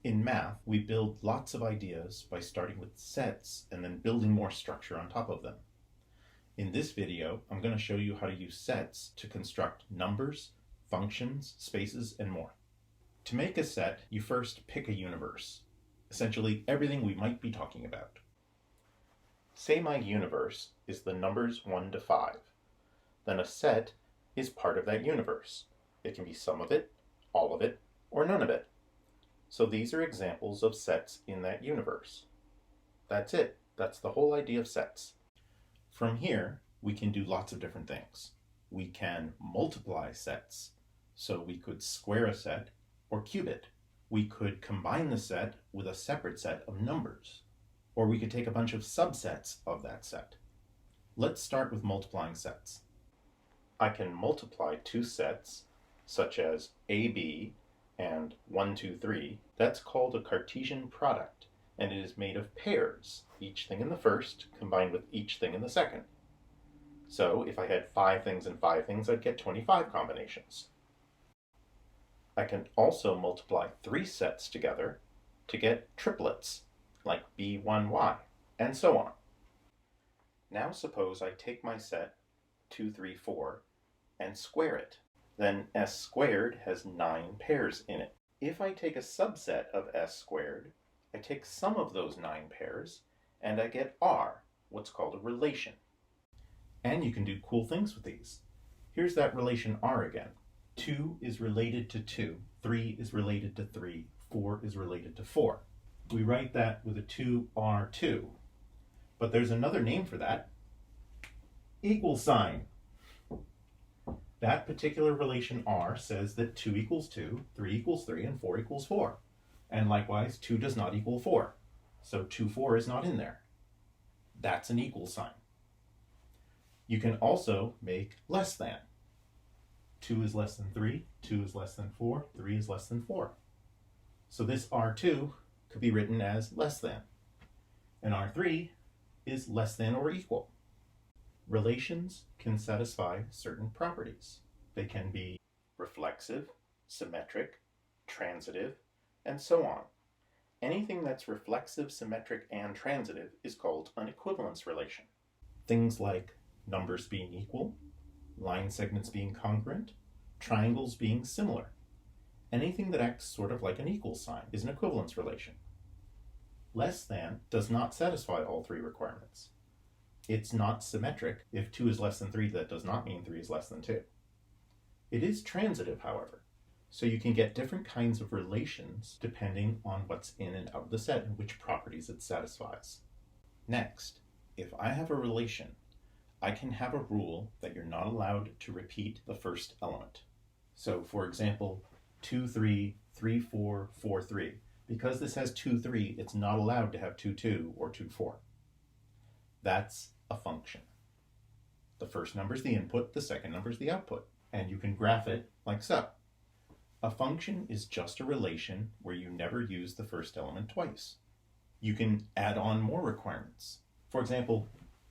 In math, we build lots of ideas by starting with sets and then building more structure on top of them. In this video, I'm going to show you how to use sets to construct numbers, functions, spaces, and more. To make a set, you first pick a universe, essentially everything we might be talking about. Say my universe is the numbers 1 to 5. Then a set is part of that universe. It can be some of it, all of it, or none of it. So these are examples of sets in that universe. That's it. That's the whole idea of sets. From here, we can do lots of different things. We can multiply sets. So we could square a set or cube it. We could combine the set with a separate set of numbers. Or we could take a bunch of subsets of that set. Let's start with multiplying sets. I can multiply two sets, such as AB and 1, 2, 3. That's called a Cartesian product, and it is made of pairs, each thing in the first combined with each thing in the second. So if I had 5 things and 5 things, I'd get 25 combinations. I can also multiply 3 sets together to get triplets, like B1Y, and so on. Now suppose I take my set 2, 3, 4 and square it. Then s squared has 9 pairs in it. If I take a subset of s squared, I take some of those 9 pairs, and I get R, what's called a relation. And you can do cool things with these. Here's that relation R again. 2 is related to 2, 3 is related to 3, 4 is related to 4. We write that with a 2R2. But there's another name for that. Equal sign. That particular relation R says that 2 equals 2, 3 equals 3, and 4 equals 4. And likewise, 2 does not equal 4. So 2, 4 is not in there. That's an equal sign. You can also make less than. 2 is less than 3, 2 is less than 4, 3 is less than 4. So this R2 could be written as less than. And R3 is less than or equal. Relations can satisfy certain properties. They can be reflexive, symmetric, transitive, and so on. Anything that's reflexive, symmetric, and transitive is called an equivalence relation. Things like numbers being equal, line segments being congruent, triangles being similar. Anything that acts sort of like an equal sign is an equivalence relation. Less than does not satisfy all 3 requirements. It's not symmetric. If 2 is less than 3, that does not mean 3 is less than 2. It is transitive, however. So you can get different kinds of relations depending on what's in and out of the set and which properties it satisfies. Next, if I have a relation, I can have a rule that you're not allowed to repeat the first element. So for example, 2, 3, 3, 4, 4, 3. Because this has 2, 3, it's not allowed to have 2, 2 or 2, 4. That's a function. The first number is the input, the second number is the output, and you can graph it like so. A function is just a relation where you never use the first element twice. You can add on more requirements. For example,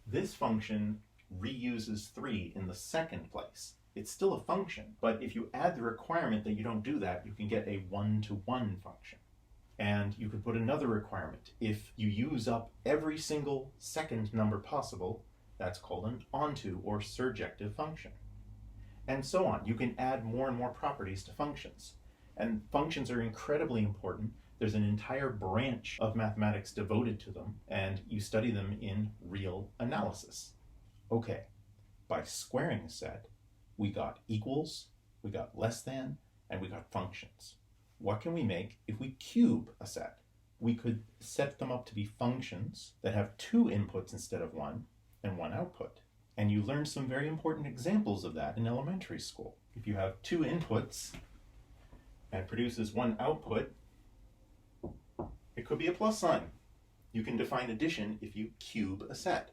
this function reuses 3 in the second place. It's still a function, but if you add the requirement that you don't do that, you can get a 1-to-1 function. And you could put another requirement. If you use up every single second number possible, that's called an onto or surjective function. And so on. You can add more and more properties to functions. And functions are incredibly important. There's an entire branch of mathematics devoted to them, and you study them in real analysis. Okay, by squaring a set, we got equals, we got less than, and we got functions. What can we make if we cube a set? We could set them up to be functions that have 2 inputs instead of 1 and 1 output. And you learned some very important examples of that in elementary school. If you have 2 inputs and produces 1 output, it could be a plus sign. You can define addition if you cube a set.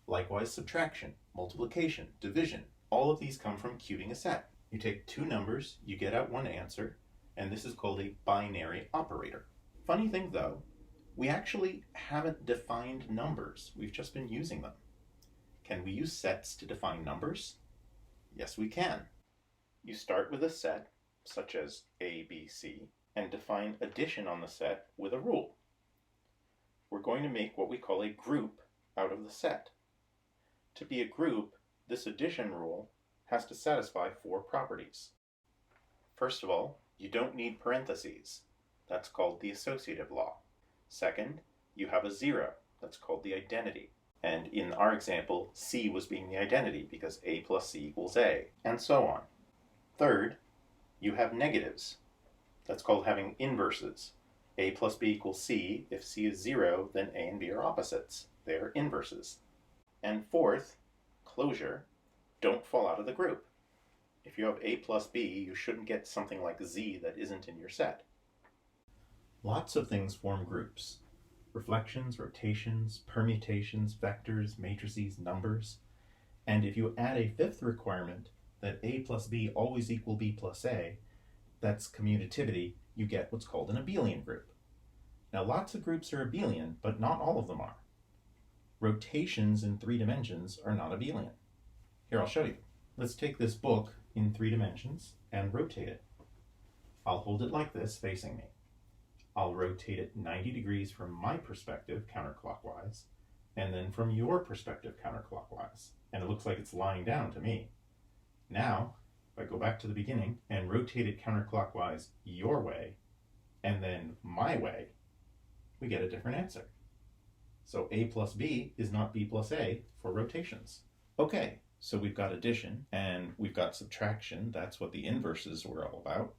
Likewise, subtraction, multiplication, division. All of these come from cubing a set. You take 2 numbers, you get out 1 answer, and this is called a binary operator. Funny thing though, we actually haven't defined numbers. We've just been using them. Can we use sets to define numbers? Yes, we can. You start with a set, such as A, B, C, and define addition on the set with a rule. We're going to make what we call a group out of the set. To be a group, this addition rule has to satisfy 4 properties. First of all, you don't need parentheses. That's called the associative law. Second, you have a 0. That's called the identity. And in our example, C was being the identity because A plus C equals A, and so on. Third, you have negatives. That's called having inverses. A plus B equals C. If C is 0, then A and B are opposites. They are inverses. And fourth, closure, don't fall out of the group. If you have A plus B, you shouldn't get something like Z that isn't in your set. Lots of things form groups. Reflections, rotations, permutations, vectors, matrices, numbers. And if you add a 5th requirement, that A plus B always equal B plus A, that's commutativity, you get what's called an abelian group. Now lots of groups are abelian, but not all of them are. Rotations in 3 dimensions are not abelian. Here, I'll show you. Let's take this book in 3 dimensions and rotate it. I'll hold it like this, facing me. I'll rotate it 90 degrees from my perspective, counterclockwise, and then from your perspective, counterclockwise. And it looks like it's lying down to me. Now, if I go back to the beginning and rotate it counterclockwise your way, and then my way, we get a different answer. So A plus B is not B plus A for rotations. Okay, so we've got addition and we've got subtraction. That's what the inverses were all about.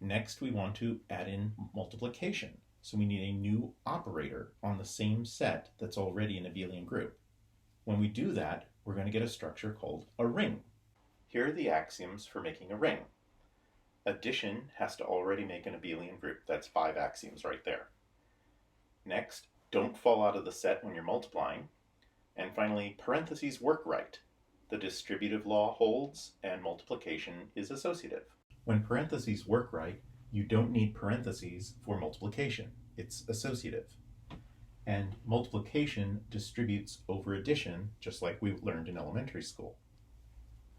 Next, we want to add in multiplication. So we need a new operator on the same set that's already an abelian group. When we do that, we're going to get a structure called a ring. Here are the axioms for making a ring. Addition has to already make an abelian group. That's 5 axioms right there. Next, don't fall out of the set when you're multiplying. And finally, parentheses work right. The distributive law holds and multiplication is associative. When parentheses work right, you don't need parentheses for multiplication. It's associative. And multiplication distributes over addition, just like we learned in elementary school.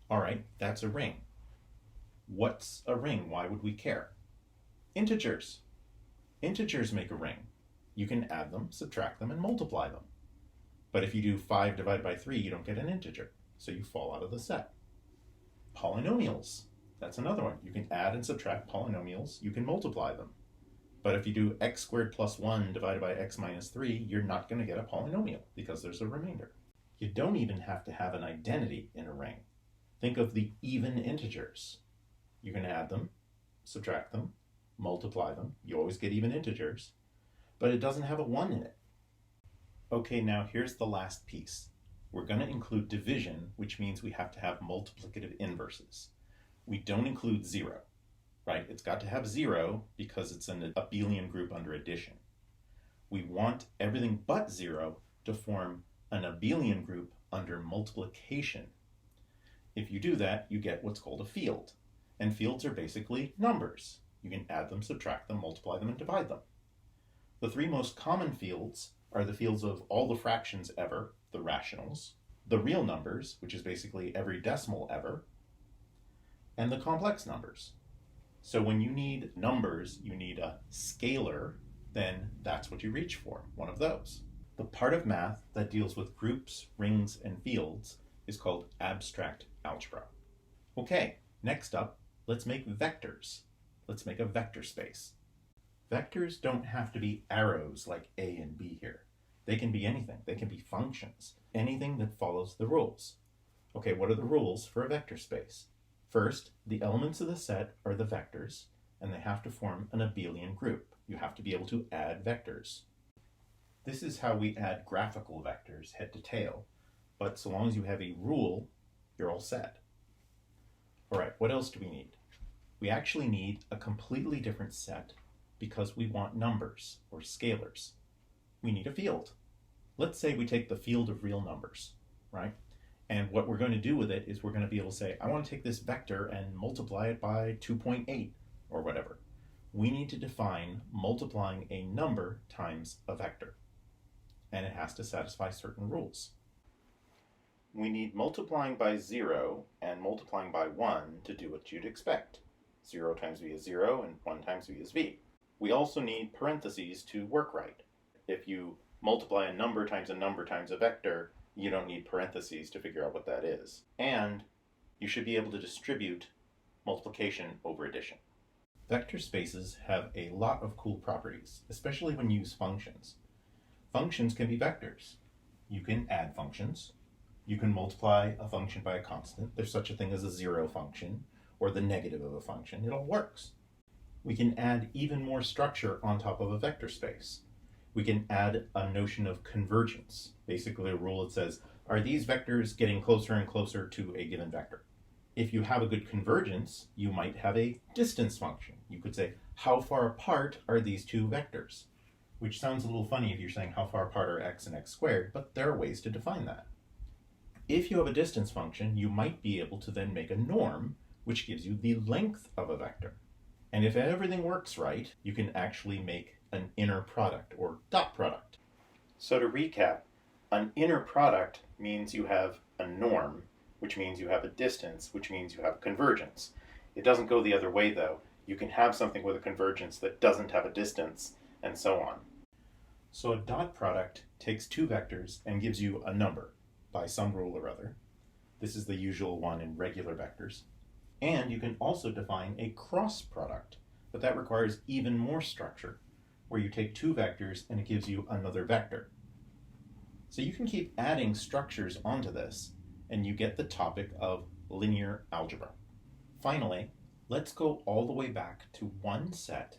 All right, that's a ring. What's a ring? Why would we care? Integers. Integers make a ring. You can add them, subtract them, and multiply them. But if you do 5 divided by 3, you don't get an integer, so you fall out of the set. Polynomials. That's another one. You can add and subtract polynomials. You can multiply them. But if you do x squared plus 1 divided by x minus 3, you're not going to get a polynomial because there's a remainder. You don't even have to have an identity in a ring. Think of the even integers. You can add them, subtract them, multiply them. You always get even integers, but it doesn't have a 1 in it. Okay, now here's the last piece. We're going to include division, which means we have to have multiplicative inverses. We don't include 0, right? It's got to have 0 because it's an abelian group under addition. We want everything but 0 to form an abelian group under multiplication. If you do that, you get what's called a field. And fields are basically numbers. You can add them, subtract them, multiply them, and divide them. The 3 most common fields are the fields of all the fractions ever, the rationals, the real numbers, which is basically every decimal ever, and the complex numbers. So when you need numbers, you need a scalar, then that's what you reach for, one of those. The part of math that deals with groups, rings, and fields is called abstract algebra. Okay, next up, let's make vectors. Let's make a vector space. Vectors don't have to be arrows like A and B here. They can be anything. They can be functions. Anything that follows the rules. Okay, what are the rules for a vector space? First, the elements of the set are the vectors, and they have to form an abelian group. You have to be able to add vectors. This is how we add graphical vectors, head to tail, but so long as you have a rule, you're all set. All right, what else do we need? We actually need a completely different set because we want numbers, or scalars. We need a field. Let's say we take the field of real numbers, right? And what we're going to do with it is we're going to be able to say, I want to take this vector and multiply it by 2.8 or whatever. We need to define multiplying a number times a vector. And it has to satisfy certain rules. We need multiplying by 0 and multiplying by 1 to do what you'd expect. 0 times v is 0 and 1 times v is v. We also need parentheses to work right. If you multiply a number times a vector, you don't need parentheses to figure out what that is. And you should be able to distribute multiplication over addition. Vector spaces have a lot of cool properties, especially when you use functions. Functions can be vectors. You can add functions. You can multiply a function by a constant. There's such a thing as a zero function or the negative of a function. It all works. We can add even more structure on top of a vector space. We can add a notion of convergence, basically a rule that says, are these vectors getting closer and closer to a given vector? If you have a good convergence, you might have a distance function. You could say, how far apart are these two vectors? Which sounds a little funny if you're saying how far apart are x and x squared, but there are ways to define that. If you have a distance function, you might be able to then make a norm, which gives you the length of a vector. And if everything works right, you can actually make an inner product or dot product. So to recap, an inner product means you have a norm, which means you have a distance, which means you have convergence. It doesn't go the other way though. You can have something with a convergence that doesn't have a distance, and so on. So a dot product takes two vectors and gives you a number by some rule or other. This is the usual one in regular vectors. And you can also define a cross product, but that requires even more structure, where you take two vectors and it gives you another vector. So you can keep adding structures onto this, and you get the topic of linear algebra. Finally, let's go all the way back to one set,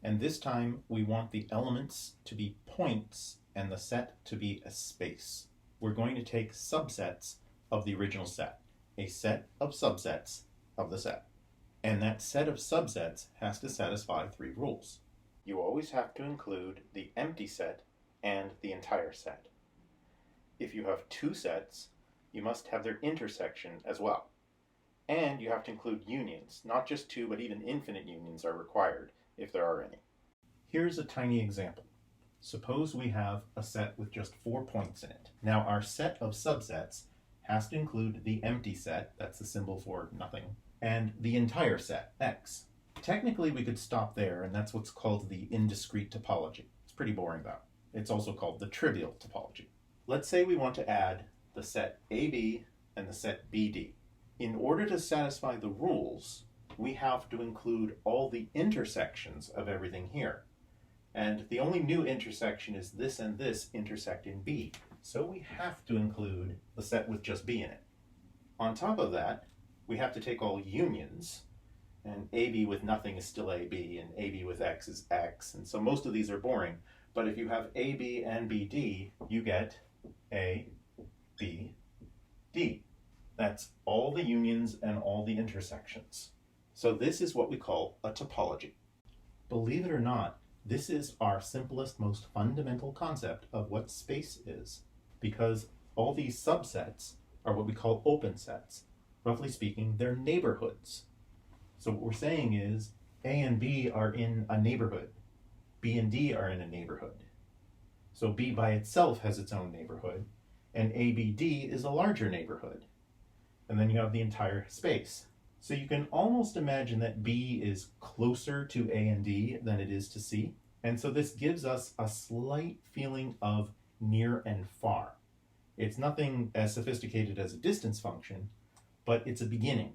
and this time we want the elements to be points and the set to be a space. We're going to take subsets of the original set, a set of subsets of the set. And that set of subsets has to satisfy three rules. You always have to include the empty set and the entire set. If you have two sets, you must have their intersection as well. And you have to include unions, not just two, but even infinite unions are required, if there are any. Here's a tiny example. Suppose we have a set with just 4 points in it. Now our set of subsets has to include the empty set, that's the symbol for nothing, and the entire set, x. Technically we could stop there, and that's what's called the indiscrete topology. It's pretty boring though. It's also called the trivial topology. Let's say we want to add the set AB and the set BD. In order to satisfy the rules, we have to include all the intersections of everything here. And the only new intersection is this and this intersect in B. So we have to include the set with just B in it. On top of that, we have to take all unions, and AB with nothing is still AB, and AB with X is X, and so most of these are boring. But if you have AB and BD, you get A, B, D. That's all the unions and all the intersections. So this is what we call a topology. Believe it or not, this is our simplest, most fundamental concept of what space is, because all these subsets are what we call open sets. Roughly speaking, they're neighborhoods. So what we're saying is A and B are in a neighborhood. B and D are in a neighborhood. So B by itself has its own neighborhood, and ABD is a larger neighborhood. And then you have the entire space. So you can almost imagine that B is closer to A and D than it is to C. And so this gives us a slight feeling of near and far. It's nothing as sophisticated as a distance function, but it's a beginning.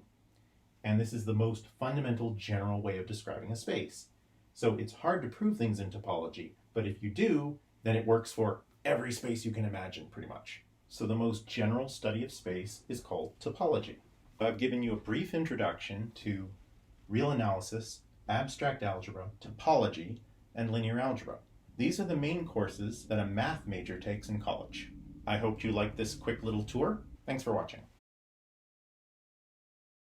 And this is the most fundamental general way of describing a space. So it's hard to prove things in topology, but if you do, then it works for every space you can imagine, pretty much. So the most general study of space is called topology. I've given you a brief introduction to real analysis, abstract algebra, topology, and linear algebra. These are the main courses that a math major takes in college. I hope you liked this quick little tour. Thanks for watching.